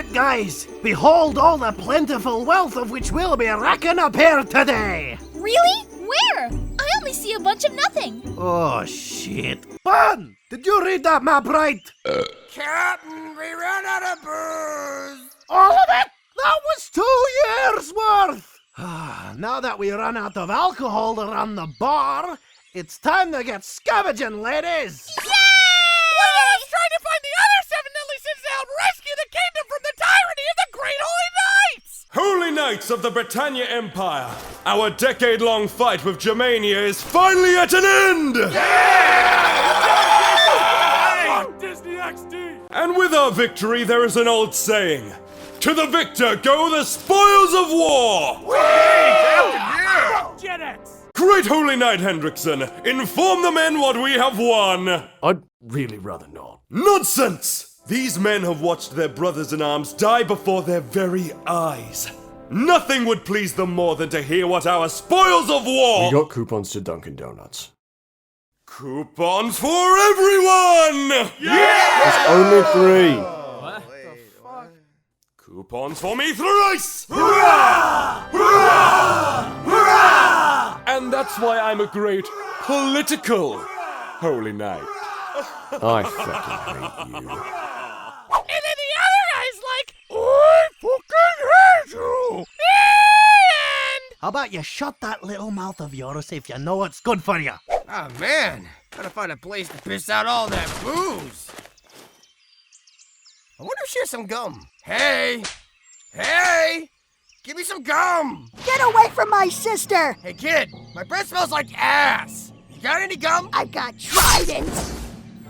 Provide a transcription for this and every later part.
it, guys! Behold all the plentiful wealth of which we'll be racking up here today! Really? Where? I only see a bunch of nothing. Oh, shit. Bun! Did you read that map right? Captain, we ran out of booze! All of it? That was 2 years worth! Now that we run out of alcohol to run the bar, it's time to get scavenging, ladies! Yay! Let's try to find the other 7 deadly sins to help rescue the kingdom from the tyranny of the Great Holy Knights! Holy Knights of the Britannia Empire, our decade-long fight with Germania is finally at an end! Disney XD! And with our victory, there is an old saying, to the victor go the spoils of war! Gen X! Great Holy Knight Hendrickson, inform the men what we have won! I'd really rather not. Nonsense! These men have watched their brothers-in-arms die before their very eyes. Nothing would please them more than to hear what our spoils of war— We got coupons to Dunkin' Donuts. Coupons for everyone! There's only 3. Coupons for me thrice! Hurrah! Hurrah! Hurrah! And that's why I'm a great political Holy Knight. I fucking hate you. And then the other guy's like, I fucking hate you! And... How about you shut that little mouth of yours if you know what's good for you? Oh man, gotta find a place to piss out all that booze. I wonder if she has some gum. Hey! Hey! Give me some gum! Get away from my sister! Hey kid, my breath smells like ass. You got any gum? I've got Trident!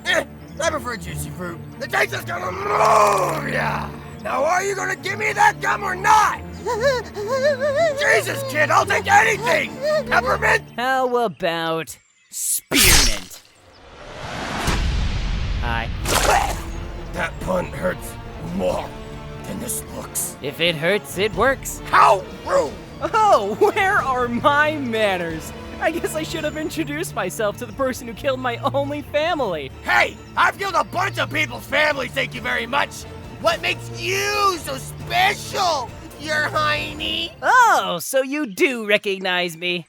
I prefer juicy fruit. The taste is gonna move ya! Now are you gonna give me that gum or not? Jesus kid, I'll take anything! Peppermint? How about spearmint? Hi. That pun hurts more than this looks. If it hurts, it works. How rude! Oh, where are my manners? I guess I should have introduced myself to the person who killed my only family. Hey, I've killed a bunch of people's families, thank you very much. What makes you so special, your hiney? Oh, so you do recognize me.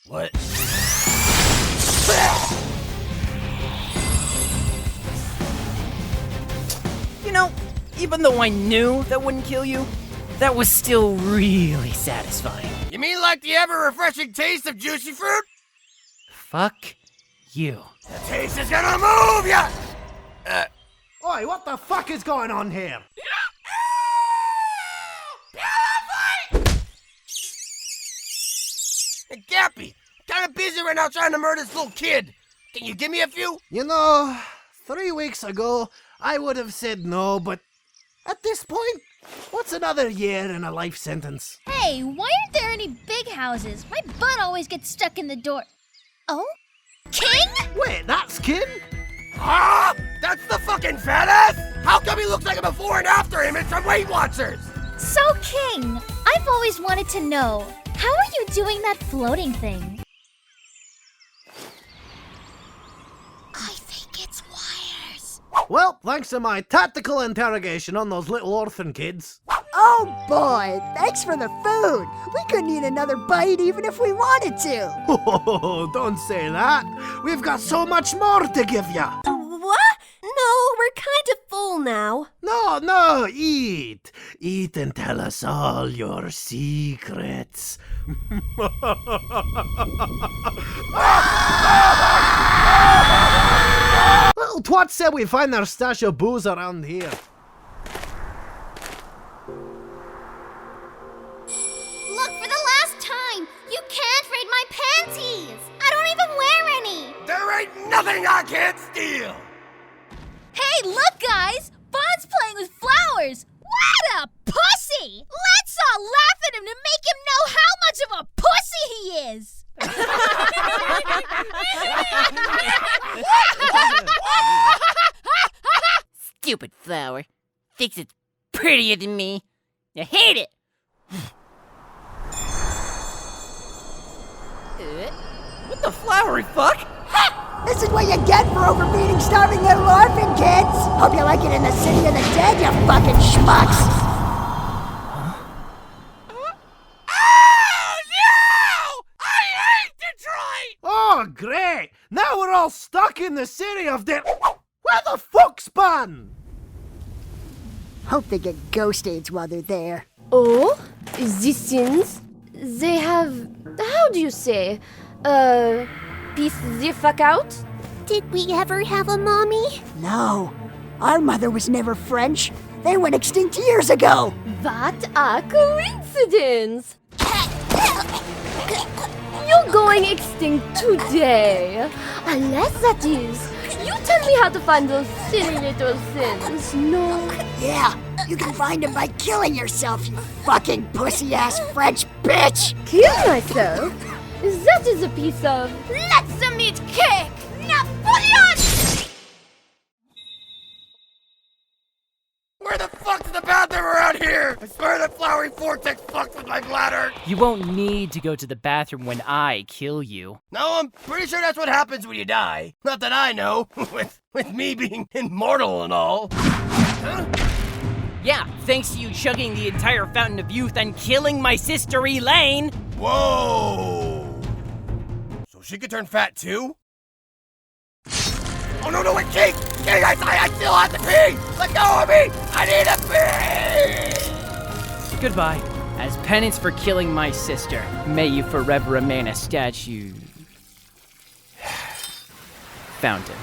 What? You know, even though I knew that wouldn't kill you, that was still really satisfying. You mean like the ever-refreshing taste of juicy fruit? Fuck you. The taste is gonna move ya! Oi, what the fuck is going on here? Hey, Gappy, kinda busy right now trying to murder this little kid. Can you give me a few? You know, 3 weeks ago, I would have said no, but at this point, what's another year in a life sentence? Hey, why aren't there any big houses? My butt always gets stuck in the door. Oh? King? Wait, that's Kin? Ah! That's the fucking fat ass? How come he looks like a before and after image from Weight Watchers? So, King, I've always wanted to know, how are you doing that floating thing? I think it's wires. Well, thanks to my tactical interrogation on those little orphan kids. Oh boy, thanks for the food! We couldn't eat another bite even if we wanted to! Oh, don't say that. We've got so much more to give ya. What? No, we're kind of full now. No, eat. Eat and tell us all your secrets. Little twat said we find their stash of booze around here. Look, for the last time, you can't raid my panties! I don't even wear any! There ain't nothing I can't steal! Hey, look, guys! Bond's playing with flowers! What a pussy! Let's all laugh at him to make him know how much of a pussy he is! Stupid flower. Thinks it's prettier than me. I hate it. What the flowery fuck? This is what you get for overfeeding starving little orphan kids! Hope you like it in the city of the dead, you fucking schmucks! Oh, great! Now we're all stuck in the city of the... Where the fuck's Ban? Hope they get ghost aids while they're there. Oh, these sins, they have, how do you say, peace the fuck out? Did we ever have a mommy? No, our mother was never French. They went extinct years ago. What a coincidence! You're going extinct today. Unless that is, you tell me how to find those silly little sins, no? Yeah, you can find them by killing yourself, you fucking pussy-ass French bitch! Kill myself? That is a piece of... Let's some eat cake! Napoleon! Where the fuck's the bathroom around here? I swear that flowery vortex fucks with my bladder. You won't need to go to the bathroom when I kill you. No, I'm pretty sure that's what happens when you die. Not that I know, with me being immortal and all. Huh? Yeah, thanks to you chugging the entire fountain of youth and killing my sister Elaine. Whoa! So she could turn fat too? Oh no, wait, King! King, I still have to pee! Let go of me! I need to pee! Goodbye. As penance for killing my sister, may you forever remain a statue... fountain.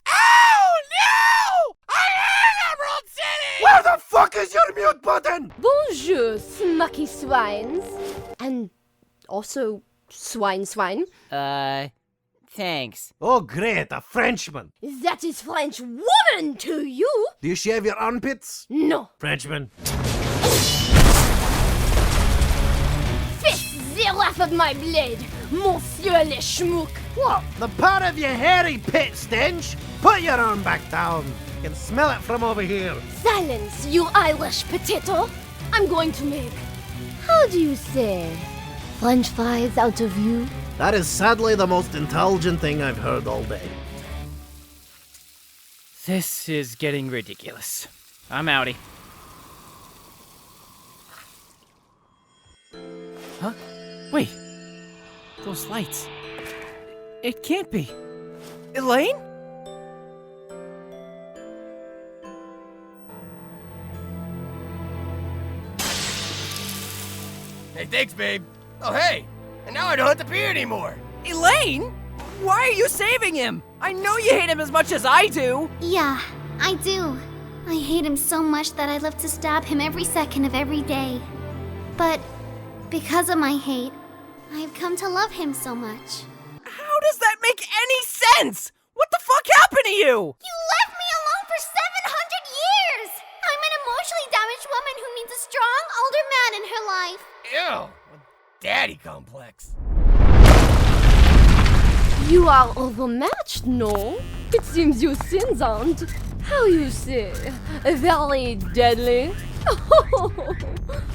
Oh no! I hate Emerald City! Where the fuck is your mute button? Bonjour, smucky swines. And also, swine. Thanks. Oh, great, a Frenchman. That is French woman to you? Do you shave your armpits? No. Frenchman. Fist the wrath of my blade, Monsieur le Schmuck. What? The part of your hairy pit stench? Put your arm back down. You can smell it from over here. Silence, you Irish potato. I'm going to make, how do you say, French fries out of you? That is sadly the most intelligent thing I've heard all day. This is getting ridiculous. I'm outie. Huh? Wait. Those lights. It can't be. Elaine? Hey, thanks, babe. Oh, hey! And now I don't have to pee anymore! Elaine? Why are you saving him? I know you hate him as much as I do. Yeah, I do. I hate him so much that I live to stab him every second of every day. But because of my hate, I've come to love him so much. How does that make any sense? What the fuck happened to you? You left me alone for 700 years! I'm an emotionally damaged woman who needs a strong, older man in her life. Ew! Daddy complex. You are overmatched, no? It seems you sins aren't, how you say, very deadly. Oh,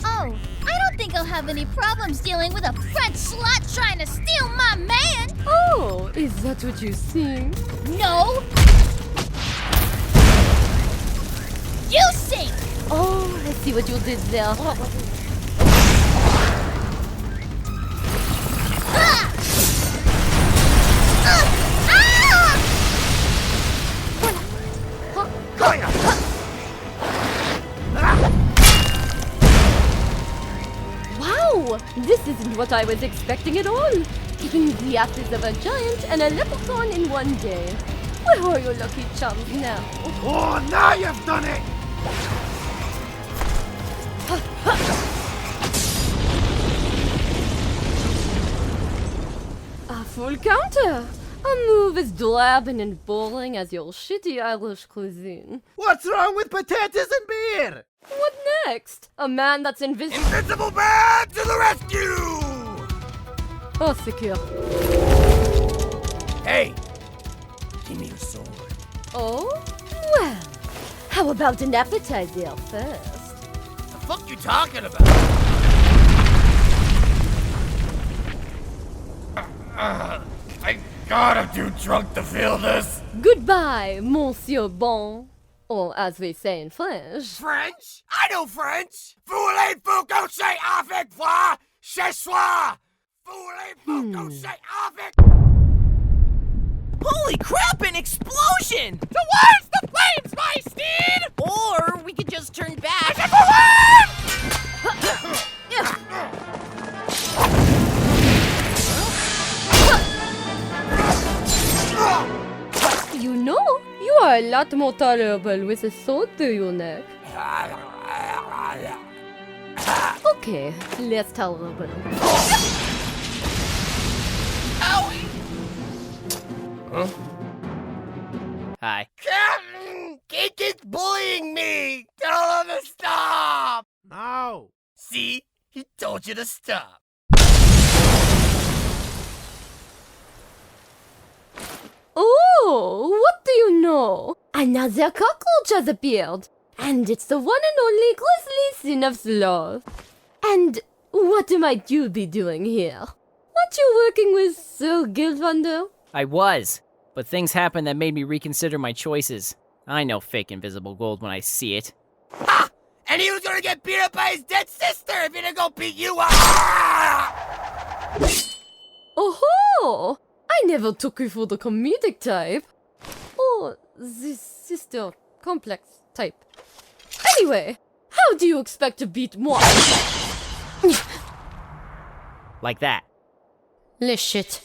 I don't think I'll have any problems dealing with a French slut trying to steal my man. Oh, is that what you sing? No. You sing. Oh, I see what you did there. Wow, this isn't what I was expecting at all. Keeping the ashes of a giant and a leprechaun in one day. Where are your lucky charms now? Oh, now you've done it! A full counter. A move as drab and boring as your shitty Irish cuisine. What's wrong with potatoes and beer? What next? A man that's invisible. Invincible man to the rescue! Ezekieru. Hey, give me your sword. Oh? Well, how about an appetizer first? The fuck you talking about? I gotta do drunk to feel this. Goodbye, Monsieur Bon. Or as we say in French. French? I know French! Voulez-vous coucher avec moi? Ce soir! Voulez-vous coucher avec... Holy crap, an explosion! Towards the flames, my steed! Or we could just turn back. You know, you are a lot more tolerable with a sword through your neck. Okay, less tolerable. Hi. Captain! He keeps bullying me! Tell him to stop! No. See? He told you to stop. Oh, what do you know? Another cockroach has appeared. And it's the one and only grisly sin of sloth. And what might you be doing here? Aren't you working with Sir Gilvander? I was, but things happened that made me reconsider my choices. I know fake invisible gold when I see it. Ha! And he was gonna get beat up by his dead sister if he didn't go beat you up! Oh-ho! I never took you for the comedic type. Or the sister complex type. Anyway, how do you expect to beat moi? Like that. Le shit.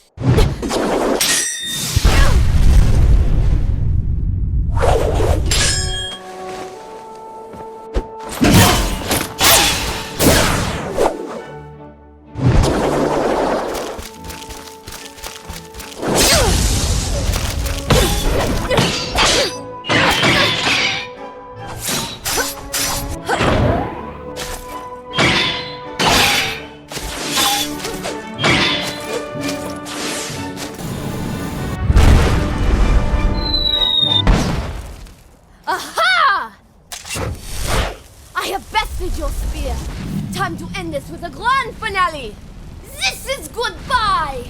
With a grand finale. This is goodbye.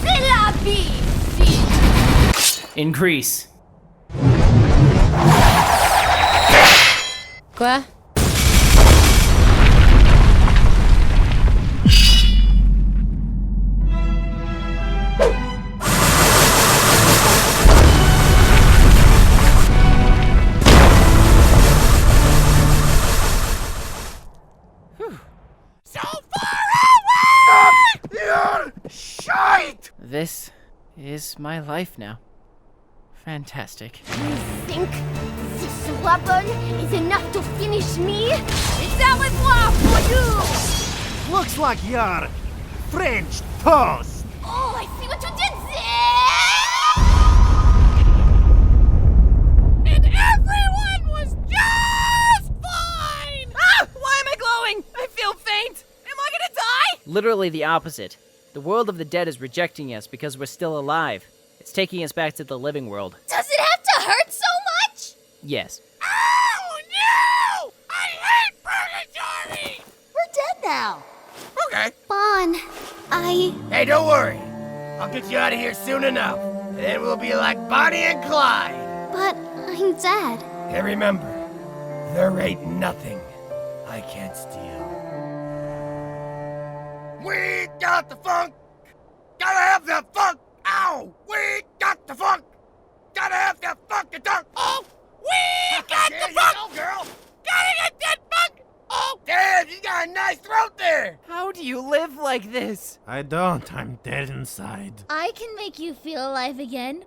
C'est la vie, fille. Increase. Quoi? This is my life now. Fantastic. You think this weapon is enough to finish me? It's au revoir for you! Looks like you're French toast. Oh, I see what you did there! And everyone was just fine! Ah! Why am I glowing? I feel faint! Am I gonna die? Literally the opposite. The world of the dead is rejecting us because we're still alive. It's taking us back to the living world. Does it have to hurt so much? Yes. Oh no! I hate purgatory! We're dead now. Okay. Bon, Hey, don't worry. I'll get you out of here soon enough. And then we'll be like Bonnie and Clyde. but I'm dead. Hey, remember, there ain't nothing I can't steal. We got the funk! Gotta have the funk! Ow! We got the funk! Gotta have the funky dunk! Oh! We got the funk! Go, girl! Gotta get that funk! Oh! Damn, you got a nice throat there! How do you live like this? I don't. I'm dead inside. I can make you feel alive again.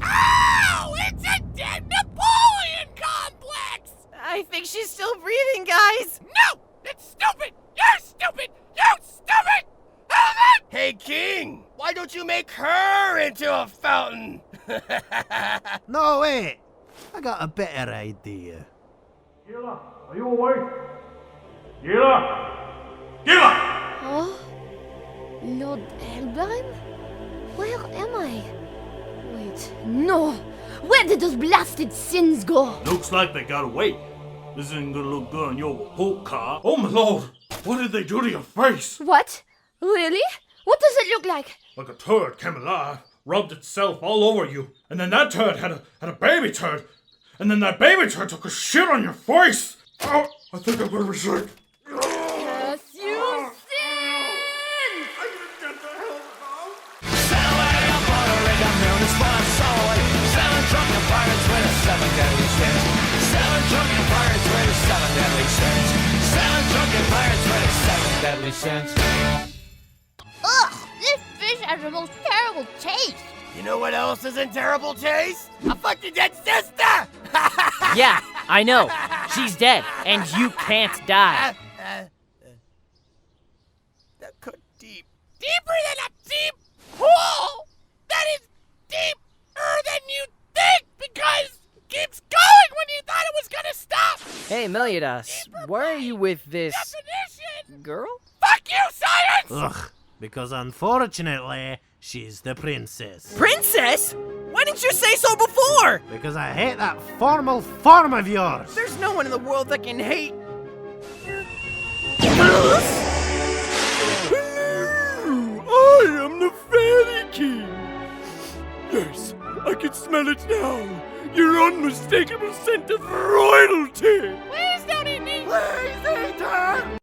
Ow! It's a dead Napoleon complex! I think she's still breathing, guys. No! It's stupid! You're stupid! You stupid! Helmet! Hey, King! Why don't you make her into a fountain? No, wait. I got a better idea. Guila, are you awake? Guila! Guila! Oh? Lord Helbram? Where am I? Wait, no! Where did those blasted sins go? Looks like they got away. This isn't gonna look good on your report card. Oh my lord! What did they do to your face? What? Really? What does it look like? Like a turd came alive, rubbed itself all over you, and then that turd had a baby turd, and then that baby turd took a shit on your face. Oh, I think I'm gonna be sick. Yes, you sin! Ugh, this fish has the most terrible taste. You know what else is in terrible taste? A fucking dead sister! Yeah, I know. She's dead, and you can't die. That cut deep. Deeper than a deep hole! That is deeper than you think because it keeps going when you thought it was gonna stop! Hey, Meliodas, why are you with this girl? Fuck you, science! Ugh, because unfortunately, she's the princess. Princess? Why didn't you say so before? Because I hate that formal form of yours. There's no one in the world that can hate. I am the Fairy King! Yes, I can smell it now. Your unmistakable scent of royalty! Please don't eat me. Please eat her!